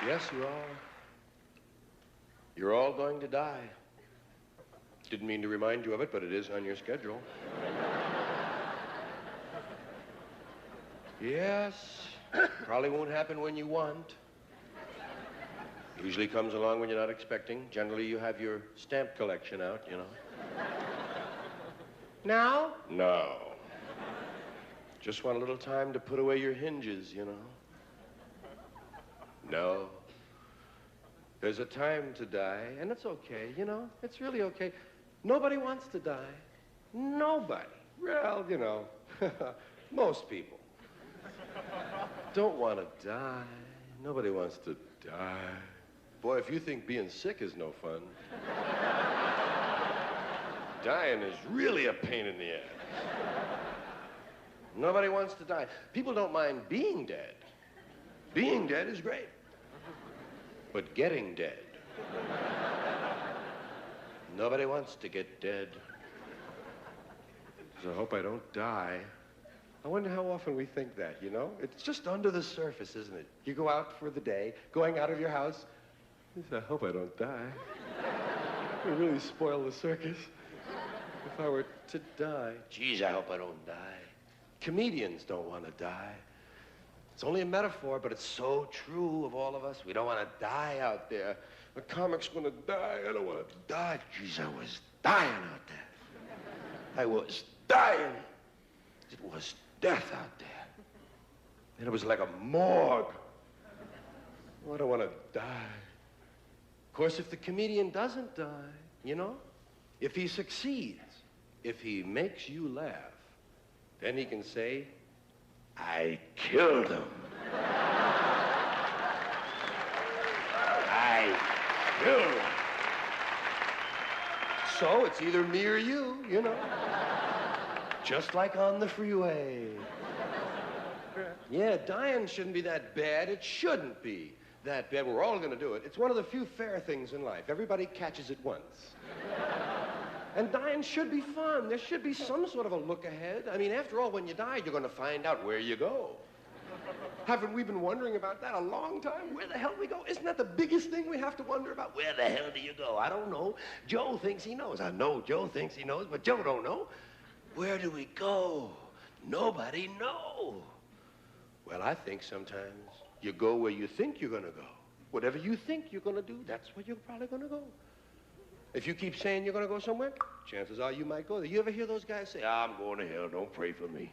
Yes, you are. You're all going to die. Didn't mean to remind you of it, but it is on your schedule. Yes, probably won't happen when you want. Usually comes along when you're not expecting. Generally, you have your stamp collection out, you know. Now? No. Just want a little time to put away your hinges, you know. No. There's a time to die, and it's okay, you know. It's really okay. Nobody wants to die. Nobody. Well, you know, most people don't want to die. Nobody wants to die. Boy, if you think being sick is no fun, dying is really a pain in the ass. Nobody wants to die. People don't mind being dead. Being dead is great. But getting dead. Nobody wants to get dead. So I hope I don't die. I wonder how often we think that, you know? It's just under the surface, isn't it? You go out for the day, going out of your house. You say, I hope I don't die. It would really spoil the circus if I were to die. Geez, I hope I don't die. Comedians don't want to die. It's only a metaphor, but it's so true of all of us. We don't want to die out there. A comic's going to die. I don't want to die. Geez, I was dying out there. I was dying. It was death out there. And it was like a morgue. Oh, I don't want to die. Of course, if the comedian doesn't die, you know, if he succeeds, if he makes you laugh, then he can say, I killed him. I killed him. So it's either me or you know. Just like on the freeway. Yeah, dying shouldn't be that bad. It shouldn't be that bad. We're all going to do it. It's one of the few fair things in life. Everybody catches it once. And dying should be fun. There should be some sort of a look ahead. I mean, after all, when you die, you're going to find out where you go. Haven't we been wondering about that a long time? Where the hell do we go? Isn't that the biggest thing we have to wonder about? Where the hell do you go? I don't know. Joe thinks he knows. I know Joe thinks he knows, but Joe don't know. Where do we go? Nobody knows. Well, I think sometimes you go where you think you're going to go. Whatever you think you're going to do, that's where you're probably going to go. If you keep saying you're going to go somewhere, chances are you might go there. You ever hear those guys say, I'm going to hell, don't pray for me.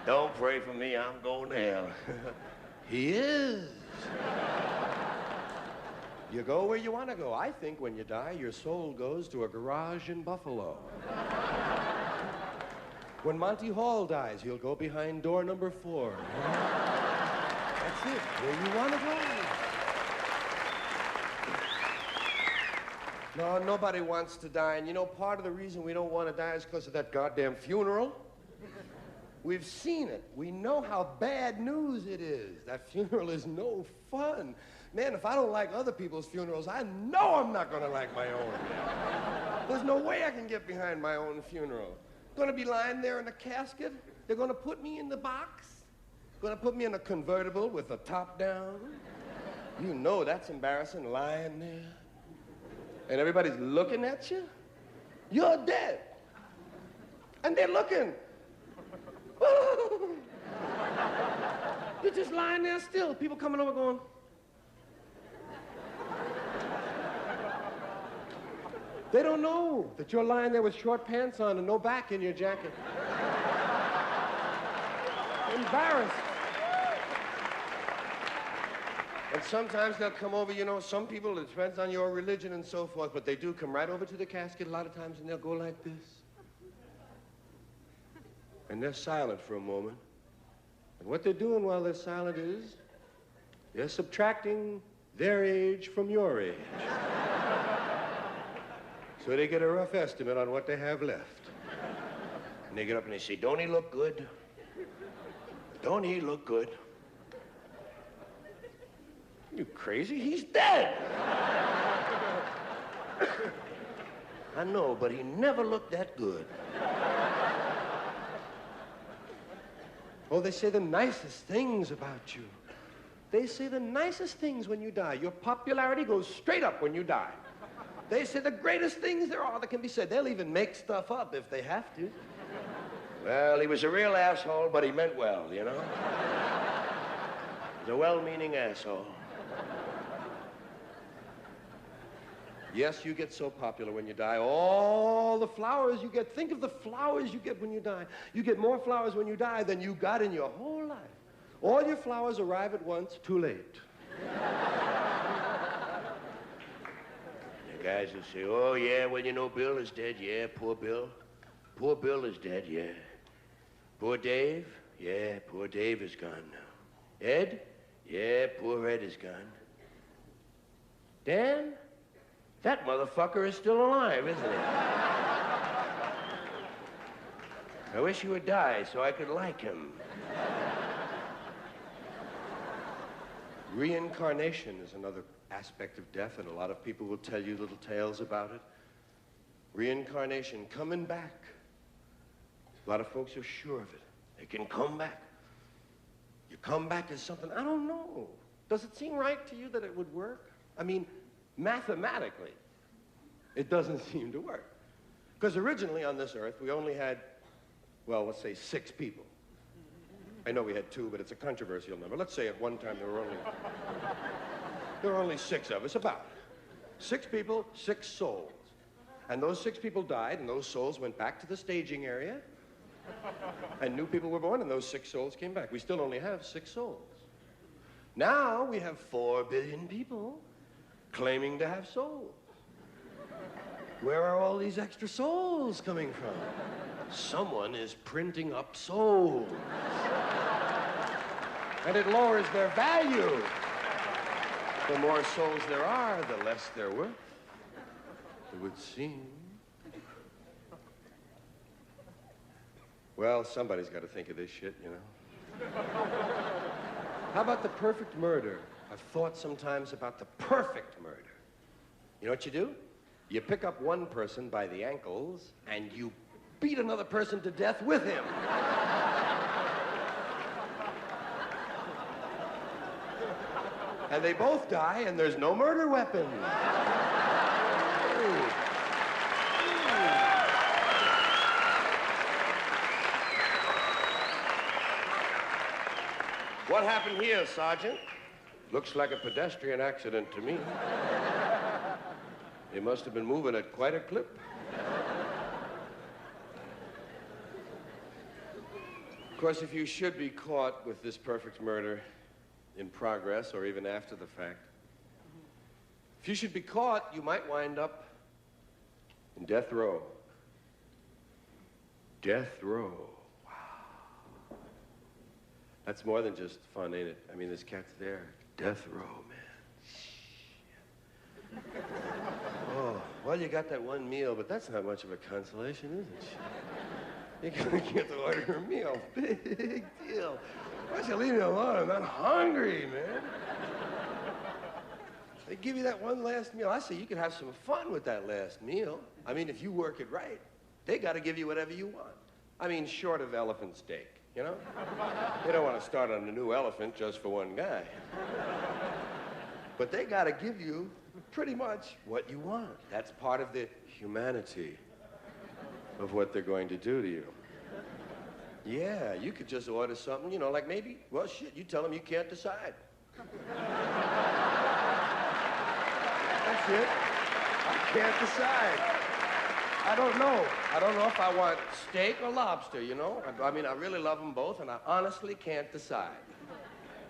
Don't pray for me, I'm going to hell. He is. You go where you want to go. I think when you die, your soul goes to a garage in Buffalo. When Monty Hall dies, he'll go behind door number 4. That's it, where you want to go. No, nobody wants to die. And you know, part of the reason we don't want to die is because of that goddamn funeral. We've seen it. We know how bad news it is. That funeral is no fun. Man, if I don't like other people's funerals, I know I'm not going to like my own. There's no way I can get behind my own funeral. Going to be lying there in a casket. They're going to put me in the box. Going to put me in a convertible with the top down. You know that's embarrassing, lying there. And everybody's looking at you. You're dead. And they're looking. You're just lying there still. People coming over going. They don't know that you're lying there with short pants on and no back in your jacket. Embarrassed. And sometimes they'll come over, you know, some people, it depends on your religion and so forth, but they do come right over to the casket a lot of times and they'll go like this. And they're silent for a moment. And what they're doing while they're silent is they're subtracting their age from your age. So they get a rough estimate on what they have left. And they get up and they say, don't he look good? Don't he look good? You crazy? He's dead. I know, but he never looked that good. Oh, they say the nicest things about you. They say the nicest things when you die. Your popularity goes straight up when you die. They say the greatest things there are that can be said. They'll even make stuff up if they have to. Well, he was a real asshole, but he meant well, you know? He's a well-meaning asshole. Yes, you get so popular when you die. All the flowers you get, think of the flowers you get when you die. You get more flowers when you die than you got in your whole life. All your flowers arrive at once, too late. The guys will say, oh, yeah, well, you know, Bill is dead. Yeah, poor Bill. Poor Bill is dead, yeah. Poor Dave? Yeah, poor Dave is gone now. Ed? Yeah, poor Ed is gone. Dan? That motherfucker is still alive, isn't he? I wish he would die so I could like him. Reincarnation is another aspect of death, and a lot of people will tell you little tales about it. Reincarnation, coming back. A lot of folks are sure of it. They can come back. You come back as something, I don't know. Does it seem right to you that it would work? I mean, mathematically, it doesn't seem to work. Because originally on this earth, we only had, well, let's say 6 people. I know we had 2, but it's a controversial number. Let's say at one time there were only 6 of us, about. 6 people, 6 souls. And those 6 people died, and those souls went back to the staging area, and new people were born, and those 6 souls came back. We still only have 6 souls. Now we have 4 billion people claiming to have souls. Where are all these extra souls coming from? Someone is printing up souls. And it lowers their value. The more souls there are, the less they're worth, it would seem. Well, somebody's got to think of this shit, you know. How about the perfect murder? I've thought sometimes about the perfect murder. You know what you do? You pick up one person by the ankles, and you beat another person to death with him. And they both die, and there's no murder weapon. What happened here, Sergeant? Looks like a pedestrian accident to me. They must have been moving at quite a clip. Of course, if you should be caught with this perfect murder in progress or even after the fact, if you should be caught, you might wind up in death row. Death row. Wow. That's more than just fun, ain't it? I mean, this cat's there. Death row, man. Oh, well, you got that one meal, but that's not much of a consolation, is it? You're gonna get to order a meal. Big deal. Why don't you leave me alone? I'm not hungry, man. They give you that one last meal. I say you could have some fun with that last meal. I mean, if you work it right, they got to give you whatever you want. I mean, short of elephant steak, you know? They don't want to start on a new elephant just for one guy. But they got to give you pretty much what you want. That's part of the humanity of what they're going to do to you. Yeah, you could just order something, you know, like maybe, well, shit, you tell them you can't decide. That's it. I can't decide. I don't know. I don't know if I want steak or lobster, you know? I mean, I really love them both, and I honestly can't decide.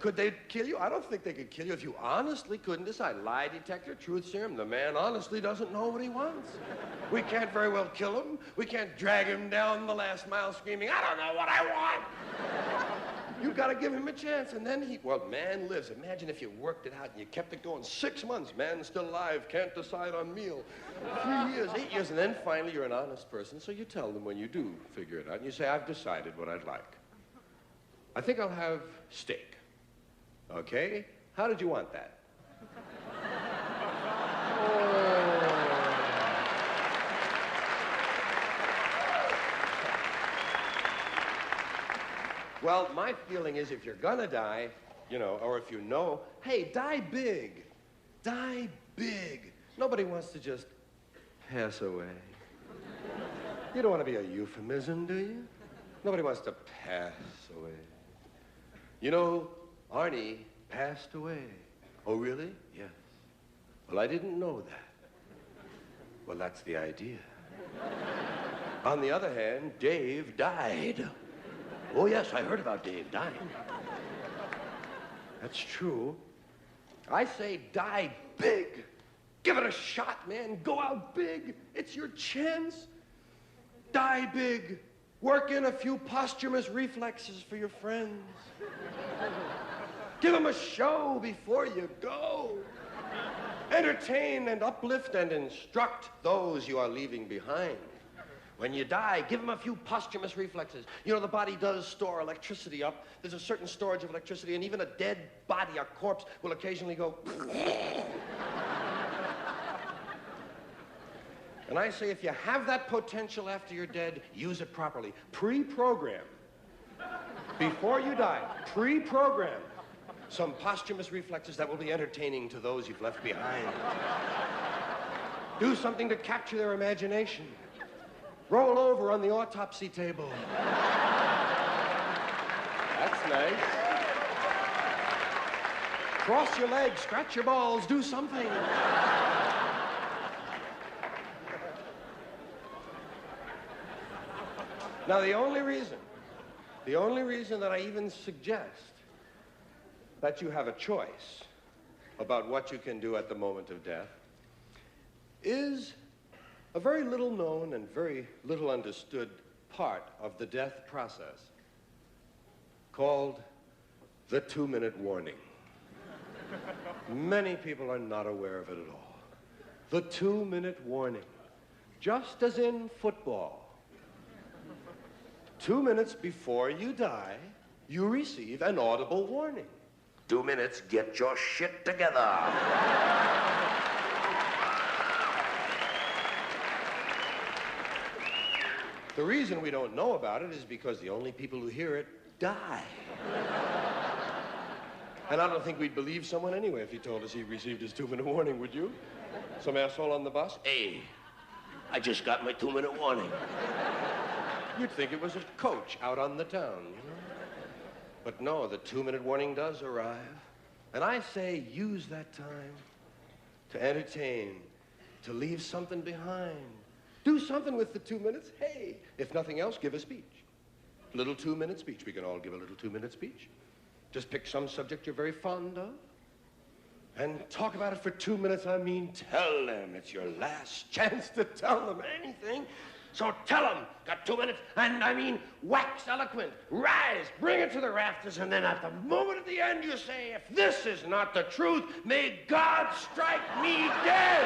Could they kill you? I don't think they could kill you if you honestly couldn't decide. Lie detector, truth serum, the man honestly doesn't know what he wants. We can't very well kill him. We can't drag him down the last mile screaming, I don't know what I want. You've got to give him a chance, and then well, man lives. Imagine if you worked it out and you kept it going 6 months. Man still alive, can't decide on meal. 3 years, 8 years, and then finally you're an honest person, so you tell them when you do figure it out, and you say, I've decided what I'd like. I think I'll have steak. Okay? How did you want that? Well, my feeling is if you're gonna die, You know, or if you know, hey, die big. Die big. Nobody wants to just pass away. You don't want to be a euphemism, do you? Nobody wants to pass away. You know, Arnie passed away. Oh, really? Yes. Well, I didn't know that. Well, that's the idea. On the other hand, Dave died. Oh, yes, I heard about Dave dying. That's true. I say die big. Give it a shot, man. Go out big. It's your chance. Die big. Work in a few posthumous reflexes for your friends. Give them a show before you go. Entertain and uplift and instruct those you are leaving behind. When you die, give them a few posthumous reflexes. You know, the body does store electricity up. There's a certain storage of electricity, and even a dead body, a corpse, will occasionally go... And I say, if you have that potential after you're dead, use it properly. Pre-program. Before you die, pre-program some posthumous reflexes that will be entertaining to those you've left behind. Do something to capture their imagination. Roll over on the autopsy table. That's nice. Cross your legs, scratch your balls, do something. Now, the only reason that I even suggest that you have a choice about what you can do at the moment of death is a very little known and very little understood part of the death process called the 2-minute warning. Many people are not aware of it at all. The 2-minute warning, just as in football. 2 minutes before you die, you receive an audible warning. 2 minutes, get your shit together. The reason we don't know about it is because the only people who hear it die. And I don't think we'd believe someone anyway if he told us he received his 2-minute warning, would you? Some asshole on the bus? Hey, I just got my 2-minute warning. You'd think it was a coach out on the town, you know? But no, the 2-minute warning does arrive. And I say use that time to entertain, to leave something behind. Do something with the 2 minutes. Hey, if nothing else, give a speech. Little 2-minute speech. We can all give a little 2-minute speech. Just pick some subject you're very fond of and talk about it for 2 minutes. I mean, tell them. It's your last chance to tell them anything. So tell them, got 2 minutes, and I mean, wax eloquent, rise, bring it to the rafters, and then at the moment at the end you say, if this is not the truth, may God strike me dead.